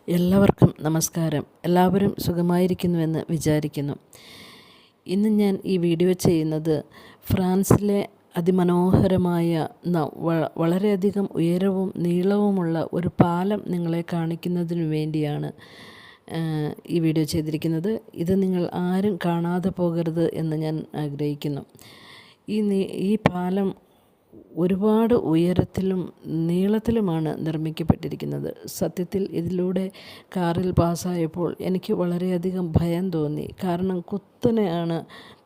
എല്ലാവർക്കും നമസ്കാരം. എല്ലാവരും സുഖമായിരിക്കുന്നുവെന്ന് വിചാരിക്കുന്നു. ഇന്ന് ഞാൻ ഈ വീഡിയോ ചെയ്യുന്നത് ഫ്രാൻസിലെ അതിമനോഹരമായ വളരെയധികം ഉയരവും നീളവുമുള്ള ഒരു പാലം നിങ്ങളെ കാണിക്കുന്നതിനു വേണ്ടിയാണ് ഈ വീഡിയോ ചെയ്തിരിക്കുന്നത്. ഇത് നിങ്ങൾ ആരും കാണാതെ പോകരുത് എന്ന് ഞാൻ ആഗ്രഹിക്കുന്നു. ഈ പാലം ഒരുപാട് ഉയരത്തിലും നീളത്തിലുമാണ് നിർമ്മിക്കപ്പെട്ടിരിക്കുന്നത്. സത്യത്തിൽ ഇതിലൂടെ കാറിൽ പാസ്സായപ്പോൾ എനിക്ക് വളരെയധികം ഭയം തോന്നി. കാരണം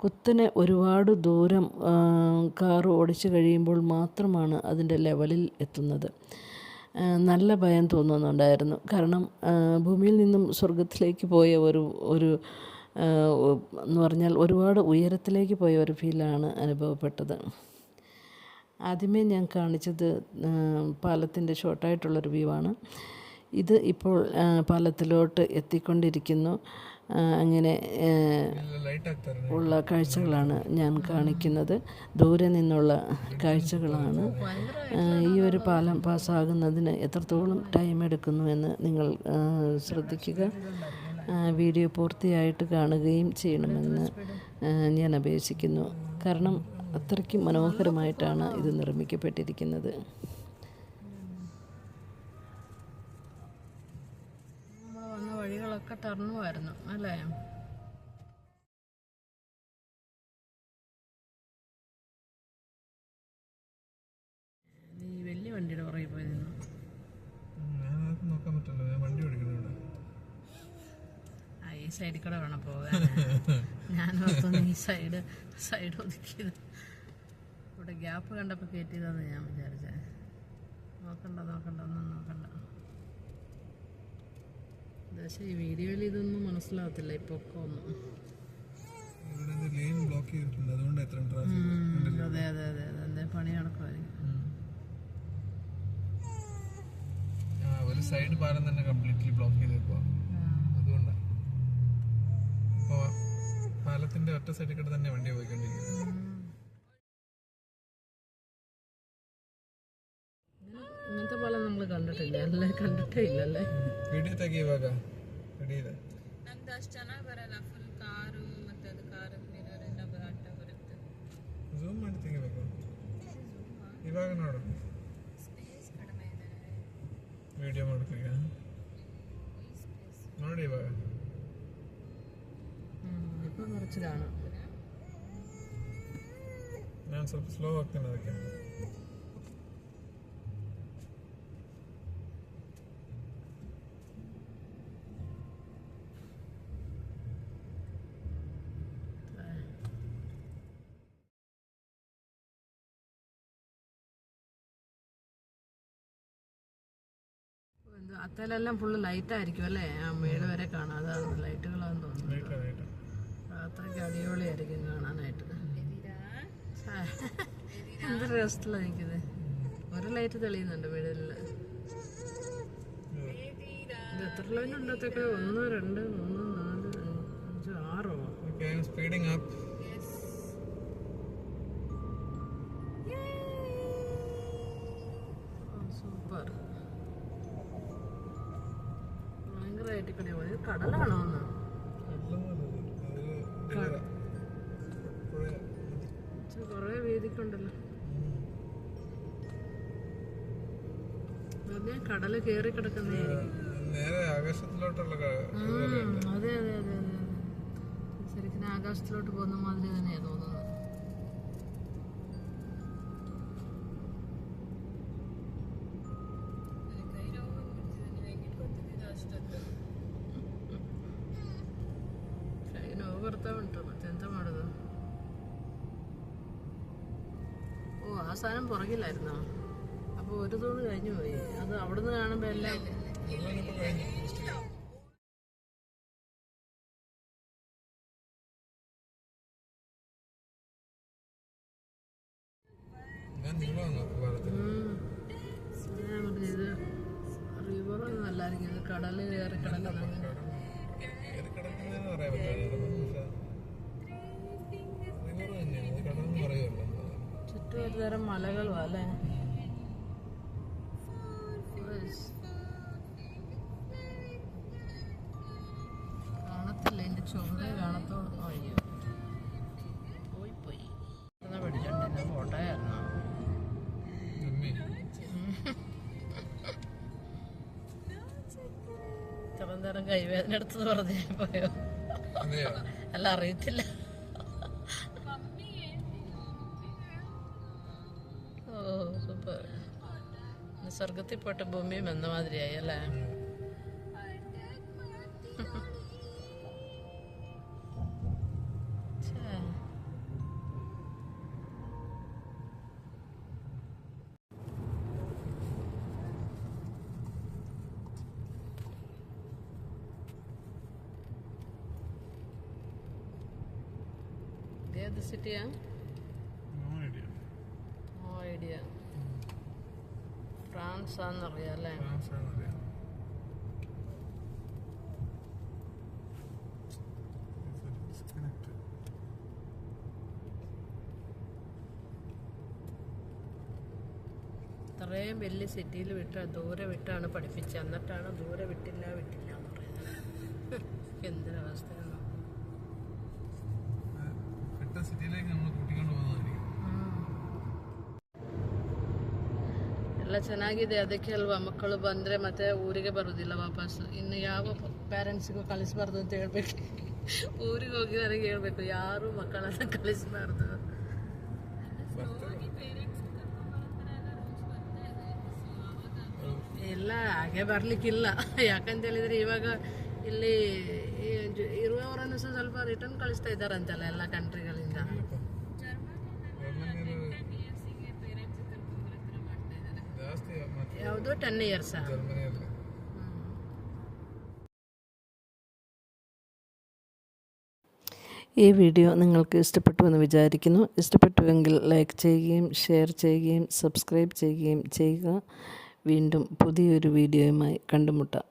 കുത്തനെ ഒരുപാട് ദൂരം കാർ ഓടിച്ചു കഴിയുമ്പോൾ മാത്രമാണ് അതിൻ്റെ ലെവലിൽ എത്തുന്നത്. നല്ല ഭയം തോന്നുന്നുണ്ടായിരുന്നു. കാരണം ഭൂമിയിൽ നിന്നും സ്വർഗത്തിലേക്ക് പോയ ഒരു എന്ന് പറഞ്ഞാൽ ഒരുപാട് ഉയരത്തിലേക്ക് പോയ ഒരു ഫീലാണ് അനുഭവപ്പെട്ടത്. ആദ്യമേ ഞാൻ കാണിച്ചത് പാലത്തിൻ്റെ ഷോർട്ടായിട്ടുള്ളൊരു വ്യൂ ആണ്. ഇത് ഇപ്പോൾ പാലത്തിലോട്ട് എത്തിക്കൊണ്ടിരിക്കുന്നു. അങ്ങനെ ഉള്ള കാഴ്ചകളാണ് ഞാൻ കാണിക്കുന്നത്. ദൂരെ നിന്നുള്ള കാഴ്ചകളാണ്. ഈ ഒരു പാലം പാസ്സാകുന്നതിന് എത്രത്തോളം ടൈം എടുക്കുന്നുവെന്ന് നിങ്ങൾ ശ്രദ്ധിക്കുക. വീഡിയോ പൂർത്തിയായിട്ട് കാണുകയും ചെയ്യണമെന്ന് ഞാൻ അപേക്ഷിക്കുന്നു. കാരണം അത്രയ്ക്ക് മനോഹരമായിട്ടാണ് ഇത് നിർമ്മിക്കപ്പെട്ടിരിക്കുന്നത്. നമ്മൾ വന്ന വഴികളൊക്കെ ടർണുമായിരുന്നു അല്ലേ? നീ വലിയ വണ്ടിയുടെ പുറകെ പോയി നിന്നു. ഈ സൈഡിൽ കൂടെ വേണം പോകാൻ. ഞാൻ ഓർത്തു ഈ സൈഡ് ഒതുക്കിയത്. ഇവിടെ ഗ്യാപ്പ് കണ്ടപ്പോൾ കയറ്റിയതാന്ന് ഞാൻ വിചാരിച്ചത്. ഒന്നും നോക്കണ്ട. പക്ഷേ ഈ വീഡിയോയിൽ ഇതൊന്നും മനസ്സിലാവത്തില്ല. ഇപ്പോൾ ഒന്നും അതെ എന്തേ പണി നടക്കുമായിരിക്കും. ഒരു സൈഡ് പാലം തന്നെ കംപ്ലീറ്റ്ലി ബ്ലോക്ക് ചെയ്തേക്കുവാ. അതുകൊണ്ടാണ് പാലത്തിന്റെ ഒറ്റ സൈഡിൽ കൂടെ തന്നെ വണ്ടി പോയിക്കൊണ്ടിരിക്കുന്നത്. ഇങ്ങനത്തെ പാലം നമ്മൾ കണ്ടിട്ടില്ല അല്ലേ? ಕണ്ടിಟ್ಟೇ ಇಲ್ಲല്ലേ? ವಿಡಿಯೋ ತೆಗಿ ಇವಾಗ ರೆಡಿ ಇದೆ. ನಂದು ಅಷ್ಟು ಚೆನ್ನಾಗಿ ಬರಲ್ಲ. ಫುಲ್ ಕಾರು ಮತ್ತೆ ಅದು ಕಾರು ಮಿರರ್ ಎಲ್ಲ ಬರಾಟ ಬರುತ್ತೆ. ಝೂಮ್ ಮಾಡಿ ತೆಗಿಬೇಕು. ಇವಾಗ ನೋಡು ಸ್ಪೇಸ್ ಕಡಿಮೆ ಇದೆ. ವಿಡಿಯೋ ಮಾಡ್ತೀಗ ನೋಡಿ ಇವಾಗ. ഇപ്പം കുറച്ച് കാണാം. ഞാൻ ಸ್ವಲ್ಪ സ്ലോ ಆಗ್ತೀನಿ ಅದಕ್ಕೆ. അത്തേലെല്ലാം ഫുള്ള് ലൈറ്റായിരിക്കും അല്ലേ? ആ മേള് വരെ കാണാം. അതാണ് ലൈറ്റുകളാന്ന് തോന്നുന്നു. അത്രയ്ക്ക് അടിപൊളിയായിരിക്കും കാണാനായിട്ട്. എന്ത് രസത്തിലാണ് നിൽക്കുന്നത്. ഒരു ലൈറ്റ് തെളിയുന്നുണ്ട് വീടിൽ. ഇത് എത്ര ലൈൻ ഉണ്ടത്തൊക്കെ? 1 2 3 4 5 6 speeding up. സൂപ്പർ. ഭയങ്കരമായിട്ട് കടലാണോ ഒന്ന്? കൊറേ വീതിക്കുണ്ടല്ലോ. കടല് കേറി കിടക്കുന്നതായിരിക്കും. അതെ ശരിക്കും ആകാശത്തിലോട്ട് പോകുന്ന മാതിരി തന്നെയാ തോന്നുന്നത്. ಬರ್ತಾ ಉಂಟು. ಮತ್ತೆ ಎಂತ ಮಾಡೋದು? ആ സാധനം പുറകില്ലായിരുന്നോ? അപ്പോൾ ഒരു തൂണ് കഴിഞ്ഞു പോയി. അത് അവിടുന്ന് കാണുമ്പോൾ എല്ലാം ഇത് റിവറൊന്നും അല്ലായിരിക്കും. ഇത് കടല് കയറി കിടക്കുന്നത്. ചുറ്റും ഒരു തരം മലകളും അല്ലേ? നേരം കൈവേദന എടുത്തത് പറഞ്ഞേ പോയോ? അതെയോ? അല്ല, അറിയത്തില്ല. ഓ സൂപ്പർ. സ്വർഗത്തിൽ പോയിട്ട് ഭൂമിയും എന്ന മാതിരിയായി അല്ലേ? ഏത് സിറ്റിയാ? No idea. ഫ്രാൻസ് ആണെന്നറിയാം അല്ലേ? ഇത്രയും വലിയ സിറ്റിയിൽ ദൂരെ വിട്ടാണ് പഠിപ്പിച്ചത്. എന്നിട്ടാണ് ദൂരെ വിട്ടില്ല എന്ന് പറയുന്നത്. എന്തൊരവസ്ഥയാണ്. ಸಿಟಿಲೇಗೆ നമ്മൾ കൂട്ടിಕೊಂಡು പോകുന്നതായിരിക്കും. ಎಲ್ಲ ಚೆನ್ನಾಗಿದೆ. ಅದಕ್ಕೆ ಅಲ್ವಾ ಮಕ್ಕಳು ಬಂದರೆ ಮತ್ತೆ ಊರಿಗೆ ಬರೋದಿಲ್ಲ ವಾಪಸ್. ಇನ್ನು ಯಾವ ಪೇರೆಂಟ್ಸಿಗೂ ಕಳಿಸ್ಬಾರ್ದು ಅಂತ ಹೇಳ್ಬೇಕು. ಊರಿಗೆ ಹೋಗಿ ನನಗೆ ಹೇಳ್ಬೇಕು, ಯಾರು ಮಕ್ಕಳನ್ನ ಕಳಿಸ್ಬಾರ್ದು. ಇಲ್ಲ, ಹಾಗೆ ಬರ್ಲಿಕ್ಕಿಲ್ಲ. ಯಾಕಂತ ಹೇಳಿದ್ರೆ ಇವಾಗ ಇಲ್ಲಿ ಇರುವವರನ್ನು ಸಹ ಸ್ವಲ್ಪ ರಿಟರ್ನ್ ಕಳಿಸ್ತಾ ಇದ್ದಾರಂತಲ್ಲ ಎಲ್ಲ ಕಂಟ್ರಿಗಳಿಂದ. ಯಾವುದು 10 years. ഈ വീഡിയോ നിങ്ങൾക്ക് ഇഷ്ടപ്പെട്ടുവെന്ന് വിചാരിക്കുന്നു. ഇഷ്ടപ്പെട്ടുവെങ്കിൽ ലൈക്ക് ചെയ്യുകയും ഷെയർ ചെയ്യുകയും സബ്സ്ക്രൈബ് ചെയ്യുകയും ചെയ്യുക. വീണ്ടും പുതിയൊരു വീഡിയോയുമായി കണ്ടുമുട്ടാം.